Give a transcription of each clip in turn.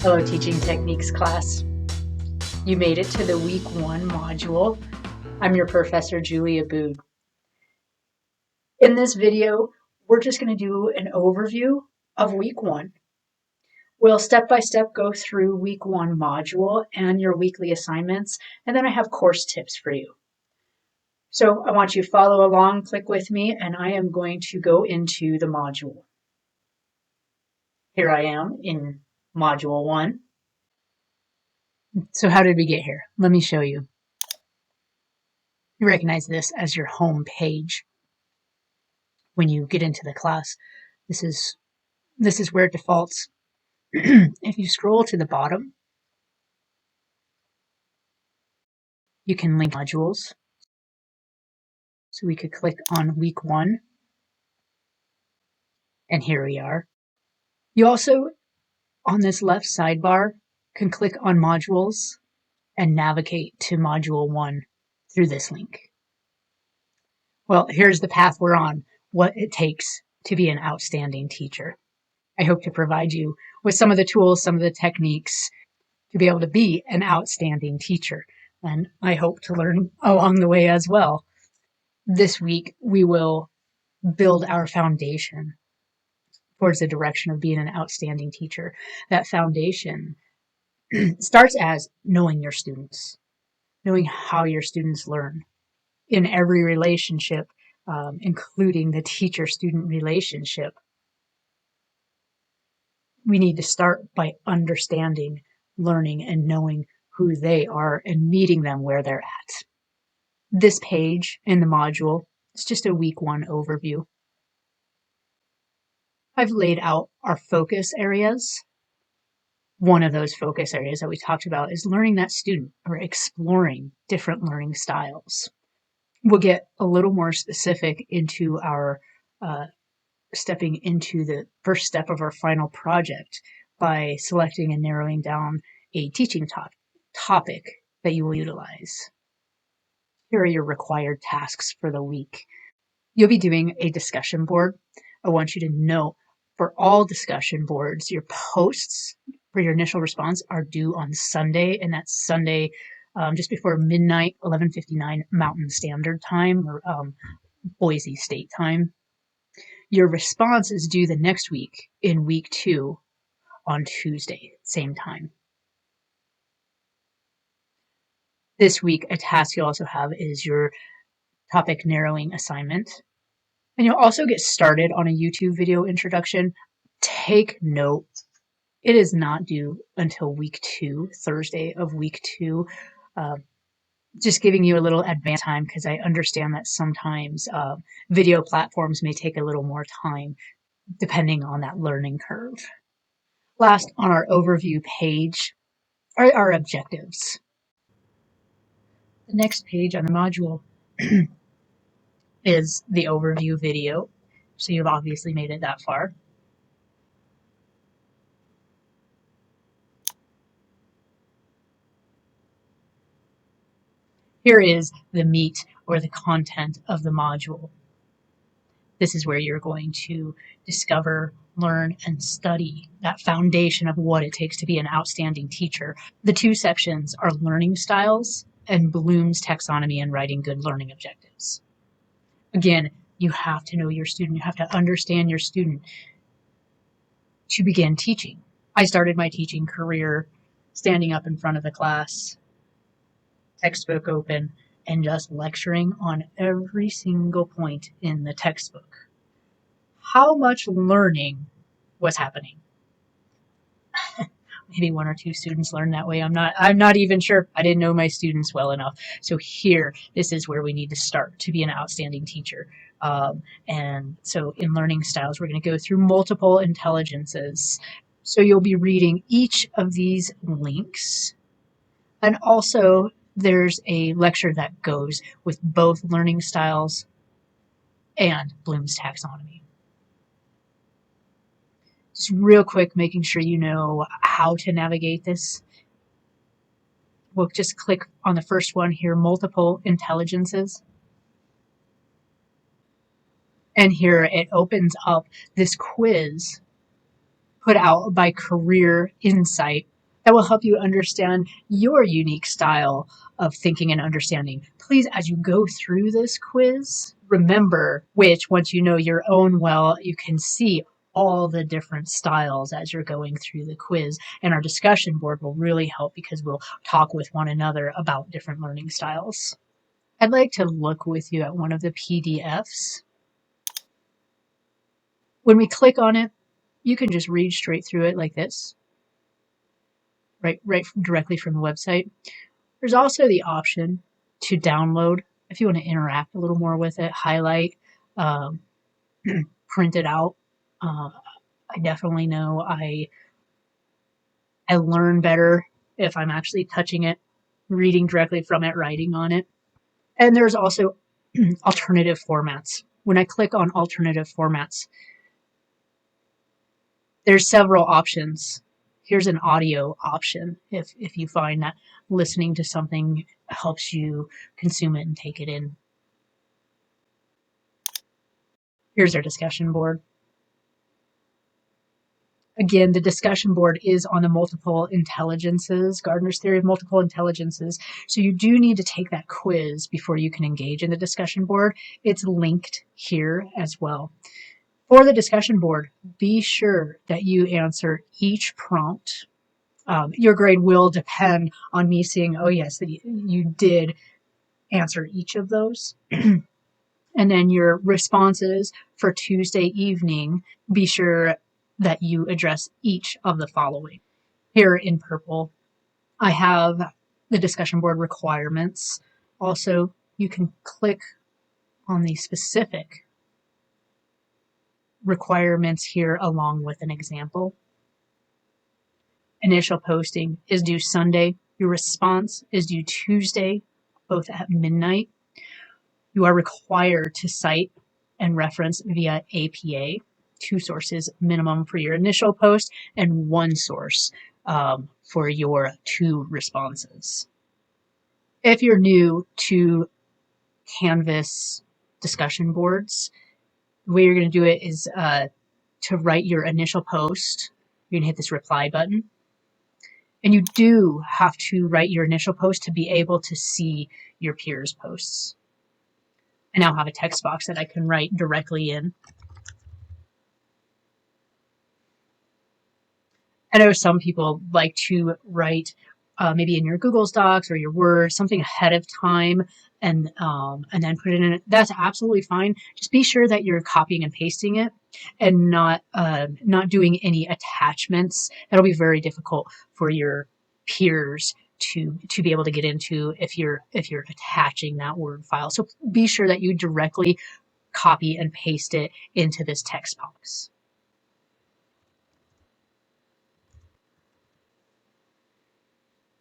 Hello, Teaching Techniques class. You made it to the week 1 module. I'm your professor, Julia Bood. In this video, we're just going to do an overview of week 1. We'll step by step go through week 1 module and your weekly assignments, and then I have course tips for you. So I want you to follow along, click with me, and I am going to go into the module. Here I am in module 1. So how did we get here? Let me show you. You recognize this as your home page. When you get into the class, this is where it defaults. If you scroll to the bottom, you can link modules. So we could click on week 1, and here we are. You also, on this left sidebar, can click on modules and navigate to module 1 through this link. Well, here's the path we're on, what it takes to be an outstanding teacher. I hope to provide you with some of the tools, some of the techniques to be able to be an outstanding teacher. And I hope to learn along the way as well. This week, we will build our foundation towards the direction of being an outstanding teacher. That foundation starts as knowing your students, knowing how your students learn in every relationship, including the teacher-student relationship. We need to start by understanding, learning, and knowing who they are and meeting them where they're at. This page in the module is just a week 1 overview. I've laid out our focus areas. One of those focus areas that we talked about is learning that student, or exploring different learning styles. We'll get a little more specific into our stepping into the first step of our final project by selecting and narrowing down a teaching topic that you will utilize. Here are your required tasks for the week. You'll be doing a discussion board. I want you to know for all discussion boards, your posts for your initial response are due on Sunday, and that's Sunday just before midnight, 11:59 Mountain Standard Time, or Boise State Time. Your response is due the next week in week 2 on Tuesday, same time. This week, a task you'll also have is your topic narrowing assignment. And you'll also get started on a YouTube video introduction. Take note, it is not due until week 2, Thursday of week 2. Just giving you a little advance time because I understand that sometimes video platforms may take a little more time depending on that learning curve. Last, on our overview page are our objectives. The next page on the module is the overview video. So you've obviously made it that far. Here is the meat or the content of the module. This is where you're going to discover, learn, and study that foundation of what it takes to be an outstanding teacher. The 2 sections are learning styles and Bloom's taxonomy and writing good learning objectives. Again, you have to know your student. You have to understand your student to begin teaching. I started my teaching career standing up in front of the class, textbook open, and just lecturing on every single point in the textbook. How much learning was happening? Maybe 1 or 2 students learned that way. I'm not even sure. I didn't know my students well enough. So here, this is where we need to start to be an outstanding teacher. And so in learning styles, we're going to go through multiple intelligences. So you'll be reading each of these links. And also, there's a lecture that goes with both learning styles and Bloom's taxonomy. Just real quick, making sure you know how to navigate this. We'll just click on the first one here, multiple intelligences. And here it opens up this quiz put out by Career Insight that will help you understand your unique style of thinking and understanding. Please, as you go through this quiz, remember which, once you know your own well, you can see all the different styles as you're going through the quiz. And our discussion board will really help because we'll talk with one another about different learning styles. I'd like to look with you at one of the PDFs. When we click on it, you can just read straight through it like this, right directly from the website. There's also the option to download if you want to interact a little more with it, highlight, print it out. I definitely know I learn better if I'm actually touching it, reading directly from it, writing on it. And there's also alternative formats. When I click on alternative formats, there's several options. Here's an audio option if you find that listening to something helps you consume it and take it in. Here's our discussion board. Again, the discussion board is on the multiple intelligences, Gardner's theory of multiple intelligences. So you do need to take that quiz before you can engage in the discussion board. It's linked here as well. For the discussion board, be sure that you answer each prompt. Your grade will depend on me seeing, oh yes, that you did answer each of those. And then your responses for Tuesday evening, be sure that you address each of the following. Here in purple, I have the discussion board requirements. Also, you can click on the specific requirements here along with an example. Initial posting is due Sunday. Your response is due Tuesday, both at midnight. You are required to cite and reference via APA, 2 sources minimum for your initial post and 1 source for your 2 responses. If you're new to Canvas discussion boards, the way you're going to do it is to write your initial post. You're going to hit this reply button. And you do have to write your initial post to be able to see your peers' posts. I now have a text box that I can write directly in. I know some people like to write maybe in your Google Docs or your Word, something ahead of time and then put it in it. That's absolutely fine. Just be sure that you're copying and pasting it and not doing any attachments. That'll be very difficult for your peers to be able to get into if you're attaching that Word file. So be sure that you directly copy and paste it into this text box.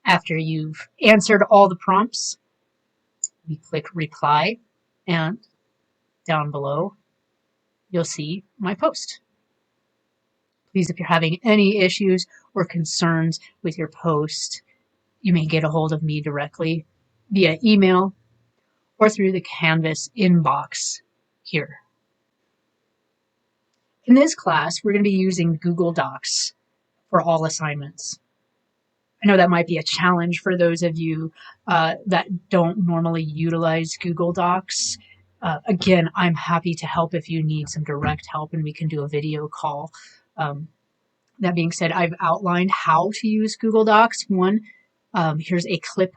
After you've answered all the prompts, we click reply, and down below, you'll see my post. Please, if you're having any issues or concerns with your post, you may get a hold of me directly via email or through the Canvas inbox here. In this class, we're going to be using Google Docs for all assignments. I know that might be a challenge for those of you that don't normally utilize Google Docs. Again, I'm happy to help if you need some direct help and we can do a video call. That being said, I've outlined how to use Google Docs. One, here's a clip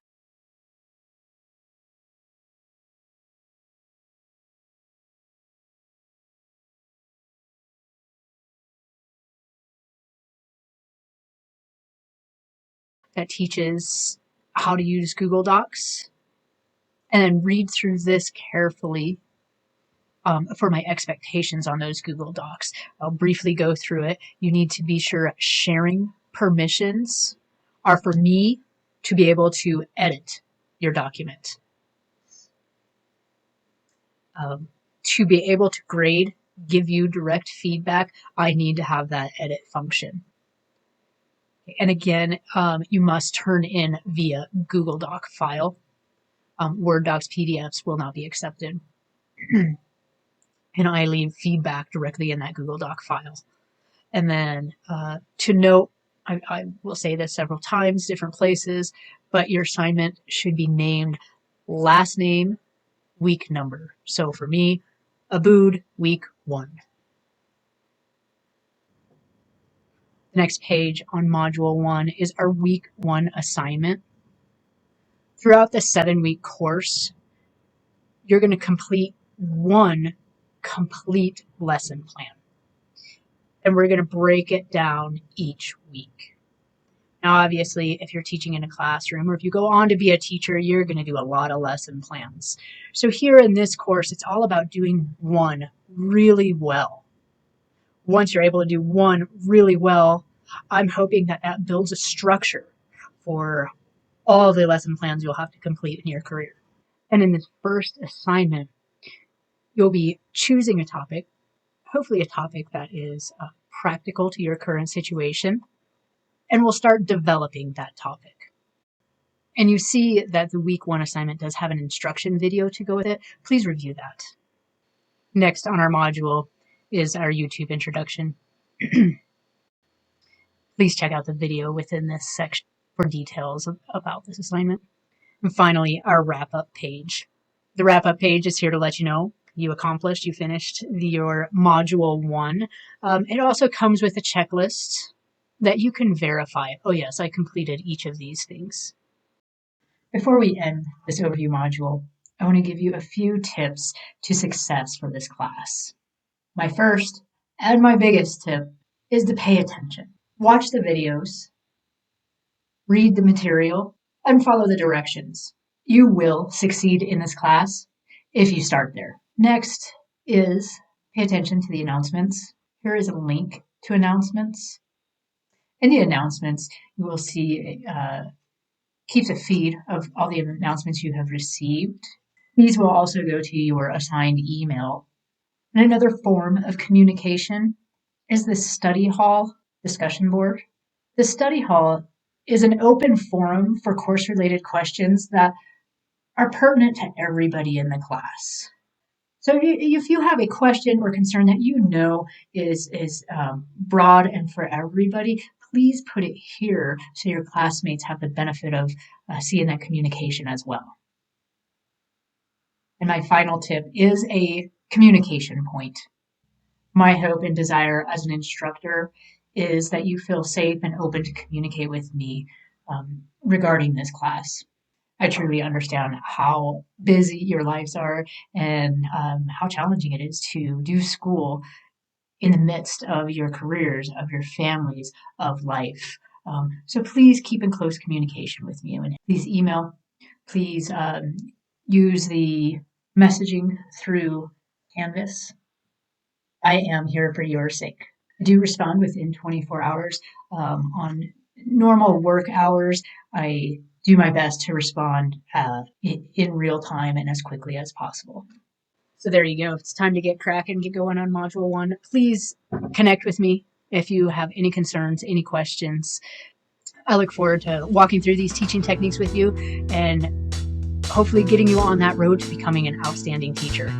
that teaches how to use Google Docs, and then read through this carefully for my expectations on those Google Docs. I'll briefly go through it. You need to be sure sharing permissions are for me to be able to edit your document. To be able to grade, give you direct feedback, I need to have that edit function. And again, you must turn in via Google Doc file. Word docs, PDFs will not be accepted. And I leave feedback directly in that Google Doc file. And then to note I will say this several times, different places, but your assignment should be named last name, week number. So for me, Abood, week 1. The next page on Module 1 is our week 1 assignment. Throughout the 7-week course, you're going to complete one complete lesson plan. And we're going to break it down each week. Now, obviously, if you're teaching in a classroom or if you go on to be a teacher, you're going to do a lot of lesson plans. So here in this course, it's all about doing one really well. Once you're able to do one really well, I'm hoping that that builds a structure for all the lesson plans you'll have to complete in your career. And in this first assignment, you'll be choosing a topic, hopefully a topic that is practical to your current situation, and we'll start developing that topic. And you see that the week 1 assignment does have an instruction video to go with it. Please review that. Next on our module is our YouTube introduction. Please check out the video within this section for details about this assignment. And finally, our wrap-up page. The wrap-up page is here to let you know you accomplished, you finished your Module 1. It also comes with a checklist that you can verify. Oh yes, I completed each of these things. Before we end this overview module, I want to give you a few tips to success for this class. My first and my biggest tip is to pay attention. Watch the videos, read the material, and follow the directions. You will succeed in this class if you start there. Next is pay attention to the announcements. Here is a link to announcements. In the announcements, you will see keeps a feed of all the announcements you have received. These will also go to your assigned email. And another form of communication is the study hall discussion board. The study hall is an open forum for course-related questions that are pertinent to everybody in the class. So if you have a question or concern that you know is broad and for everybody, please put it here so your classmates have the benefit of seeing that communication as well. And my final tip is a communication point. My hope and desire as an instructor is that you feel safe and open to communicate with me regarding this class. I truly understand how busy your lives are and how challenging it is to do school in the midst of your careers, of your families, of life. So please keep in close communication with me. Please email. Please use the messaging through Canvas. I am here for your sake. I do respond within 24 hours. On normal work hours, I do my best to respond in real time and as quickly as possible. So there you go. It's time to get cracking, get going on Module 1. Please connect with me if you have any concerns, any questions. I look forward to walking through these teaching techniques with you and hopefully getting you on that road to becoming an outstanding teacher.